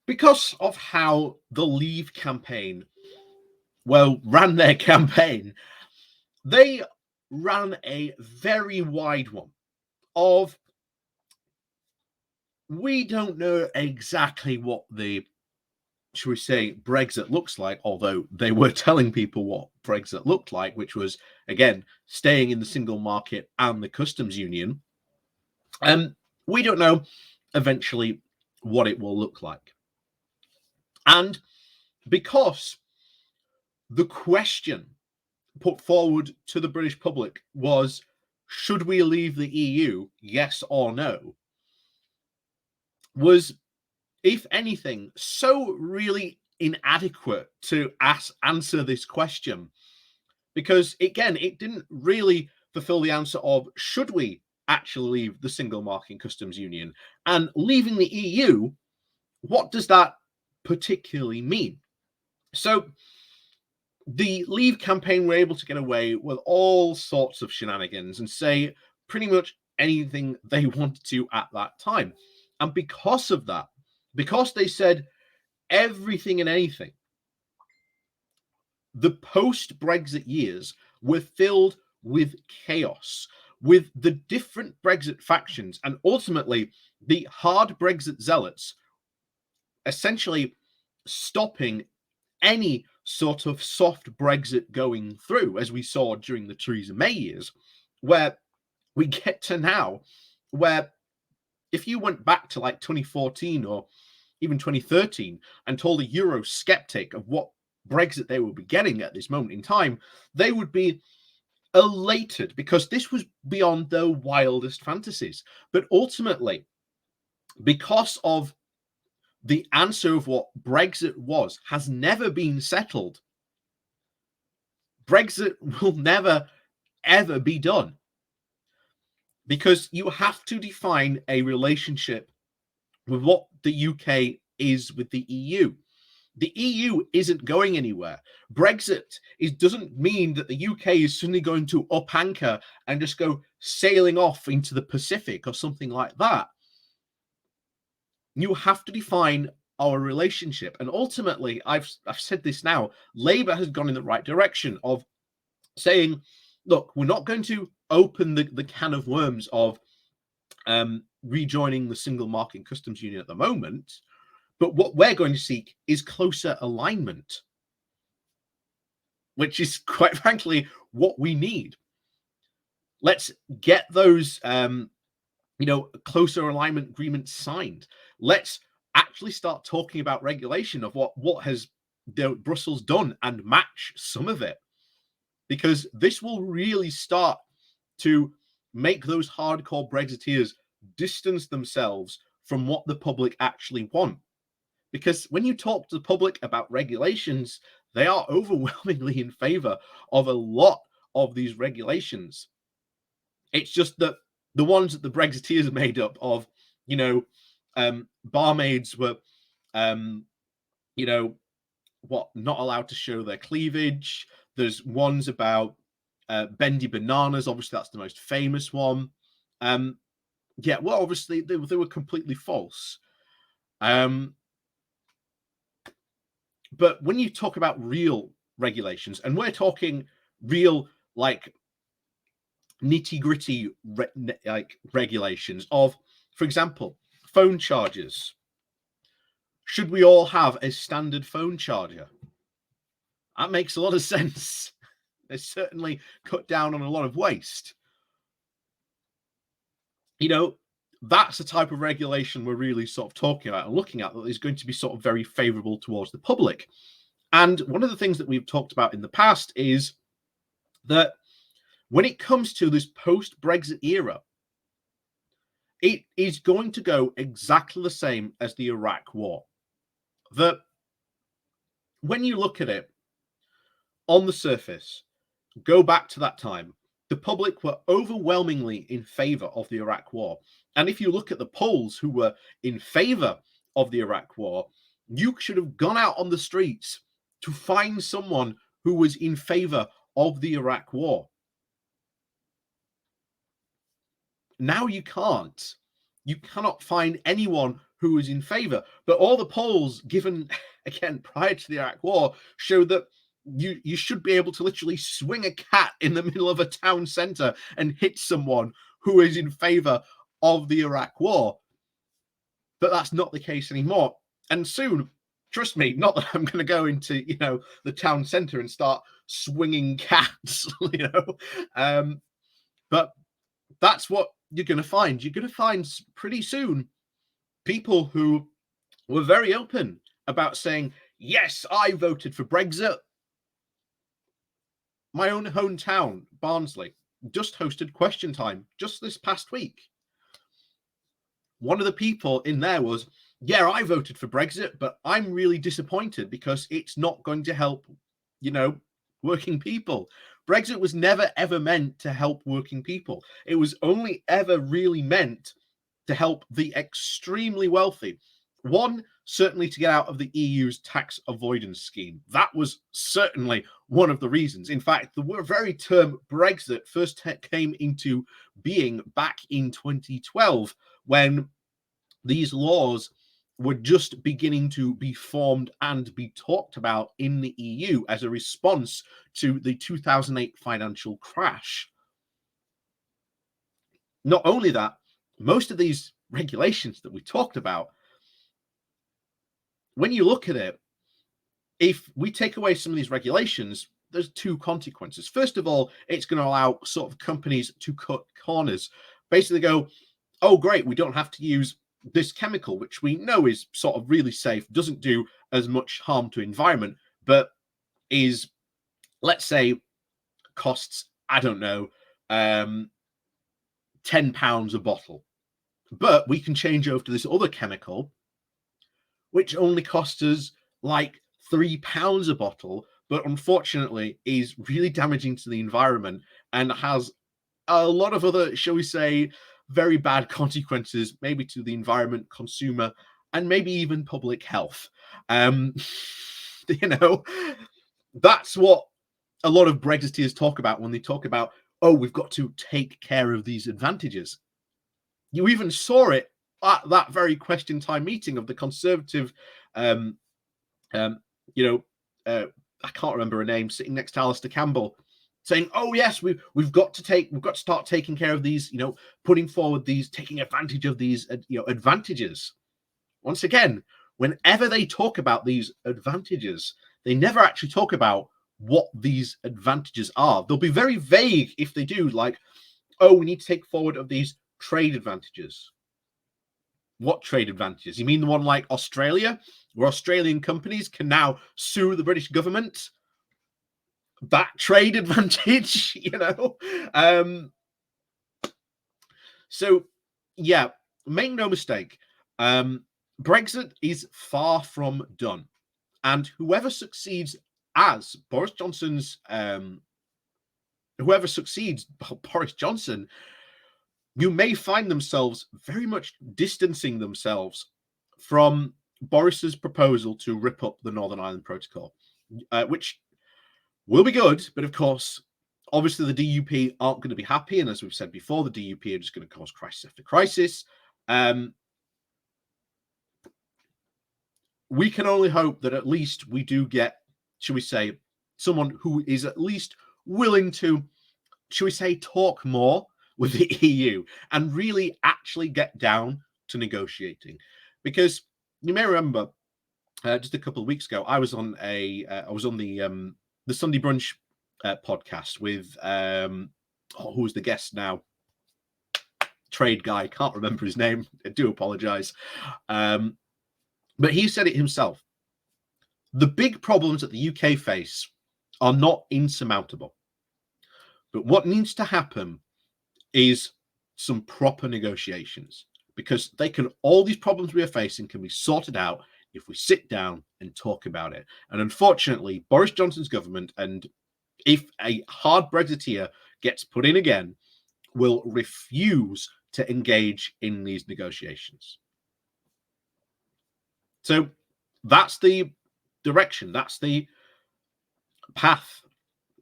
Because of how the Leave campaign, well, ran their campaign, they ran a very wide one of, we don't know exactly what the, should we say, Brexit looks like, although they were telling people what Brexit looked like, which was, again, staying in the single market and the customs union. We don't know eventually what it will look like. And because the question put forward to the British public was, should we leave the EU, yes or no, was, if anything, so really inadequate to answer this question. Because, again, it didn't really fulfill the answer of, should we actually leave the single market customs union? And leaving the EU, what does that particularly mean? So the Leave campaign were able to get away with all sorts of shenanigans and say pretty much anything they wanted to at that time. And because of that, because they said everything and anything, the post-Brexit years were filled with chaos, with the different Brexit factions and ultimately the hard Brexit zealots essentially stopping any sort of soft Brexit going through, as we saw during the Theresa May years, where we get to now, where if you went back to like 2014 or even 2013 and told a Eurosceptic of what Brexit they would be getting at this moment in time, they would be elated because this was beyond their wildest fantasies. But ultimately, because of the answer of what Brexit was has never been settled, Brexit will never, ever be done. Because you have to define a relationship with what the UK is with the EU. The EU isn't going anywhere. Brexit doesn't mean that the UK is suddenly going to up anchor and just go sailing off into the Pacific or something like that. You have to define our relationship. And ultimately, I've said this now, Labour has gone in the right direction of saying, look, we're not going to open the can of worms of rejoining the single market customs union at the moment. But what we're going to seek is closer alignment, which is quite frankly what we need. Let's get those, closer alignment agreements signed. Let's actually start talking about regulation of what has Brussels done and match some of it, because this will really start to make those hardcore Brexiteers distance themselves from what the public actually want. Because when you talk to the public about regulations, they are overwhelmingly in favor of a lot of these regulations. It's just that the ones that the Brexiteers are made up of, barmaids were, not allowed to show their cleavage. There's ones about bendy bananas. Obviously, that's the most famous one. Obviously, they were completely false. But when you talk about real regulations, and we're talking real, like, nitty-gritty regulations of, for example, phone chargers. Should we all have a standard phone charger? That makes a lot of sense. They certainly cut down on a lot of waste. That's the type of regulation we're really sort of talking about and looking at that is going to be sort of very favorable towards the public. And one of the things that we've talked about in the past is that when it comes to this post-Brexit era, it is going to go exactly the same as the Iraq War. That when you look at it on the surface, go back to that time, the public were overwhelmingly in favor of the Iraq War. And if you look at the polls who were in favor of the Iraq War, you should have gone out on the streets to find someone who was in favor of the Iraq War. Now you can't. You cannot find anyone who is in favor. But all the polls given, again, prior to the Iraq War show that you should be able to literally swing a cat in the middle of a town center and hit someone who is in favor of the Iraq War. But that's not the case anymore. And soon, trust me, not that I'm going to go into, the town center and start swinging cats, but that's what you're going to find. You're going to find pretty soon people who were very open about saying, yes, I voted for Brexit. My own hometown, Barnsley, just hosted Question Time just this past week. One of the people in there was, yeah, I voted for Brexit, but I'm really disappointed because it's not going to help, working people. Brexit was never, ever meant to help working people. It was only ever really meant to help the extremely wealthy. One, certainly to get out of the EU's tax avoidance scheme. That was certainly one of the reasons. In fact, the very term Brexit first came into being back in 2012 when these laws were just beginning to be formed and be talked about in the EU as a response to the 2008 financial crash. Not only that, most of these regulations that we talked about, when you look at it, if we take away some of these regulations, there's two consequences. First of all, it's going to allow sort of companies to cut corners. Basically go, oh, great, we don't have to use this chemical, which we know is sort of really safe, doesn't do as much harm to environment, but is, let's say, costs, I don't know, £10 a bottle. But we can change over to this other chemical, which only costs us like £3 a bottle, but unfortunately is really damaging to the environment and has a lot of other, shall we say, very bad consequences, maybe to the environment, consumer, and maybe even public health. That's what a lot of Brexiteers talk about when they talk about, oh, we've got to take care of these advantages. You even saw it at that very Question Time meeting of the Conservative, I can't remember her name, sitting next to Alistair Campbell, saying, oh yes, we've got to start taking care of these, putting forward these, taking advantage of these, advantages. Once again, whenever they talk about these advantages, they never actually talk about what these advantages are. They'll be very vague if they do, like, oh, we need to take forward of these trade advantages. What trade advantages? You mean the one like Australia, where Australian companies can now sue the British government? That trade advantage, So, yeah, make no mistake, Brexit is far from done. And whoever succeeds as Boris Johnson's, Boris Johnson, you may find themselves very much distancing themselves from Boris's proposal to rip up the Northern Ireland Protocol, which will be good. But of course, obviously the DUP aren't going to be happy. And as we've said before, the DUP are just going to cause crisis after crisis. We can only hope that at least we do get, shall we say, someone who is at least willing to, shall we say, talk more with the EU and really actually get down to negotiating. Because you may remember just a couple of weeks ago, I was on the Sunday Brunch podcast with who's the guest now? Trade guy, can't remember his name. I do apologize. But he said it himself. The big problems that the UK face are not insurmountable. But what needs to happen is some proper negotiations, because all these problems we are facing can be sorted out if we sit down and talk about it. And unfortunately, Boris Johnson's government, and if a hard Brexiteer gets put in again, will refuse to engage in these negotiations. So that's the direction, that's the path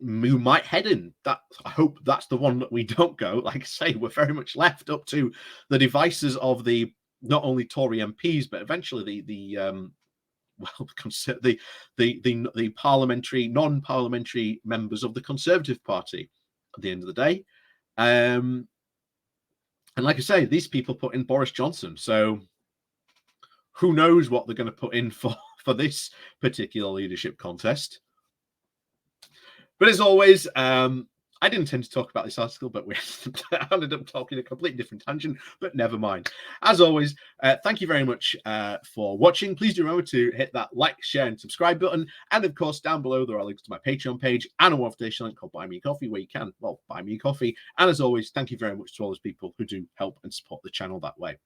we might head in. That, I hope that's the one that we don't go. Like I say, we're very much left up to the devices of the not only Tory MPs, but eventually well, the parliamentary, non-parliamentary members of the Conservative Party at the end of the day. And like I say, these people put in Boris Johnson. So who knows what they're going to put in for this particular leadership contest. But as always, I didn't intend to talk about this article, but we ended up talking a completely different tangent, but never mind. As always, thank you very much for watching. Please do remember to hit that like, share, and subscribe button. And of course, down below, there are links to my Patreon page and a one-off link called Buy Me a Coffee, where you can, well, buy me a coffee. And as always, thank you very much to all those people who do help and support the channel that way.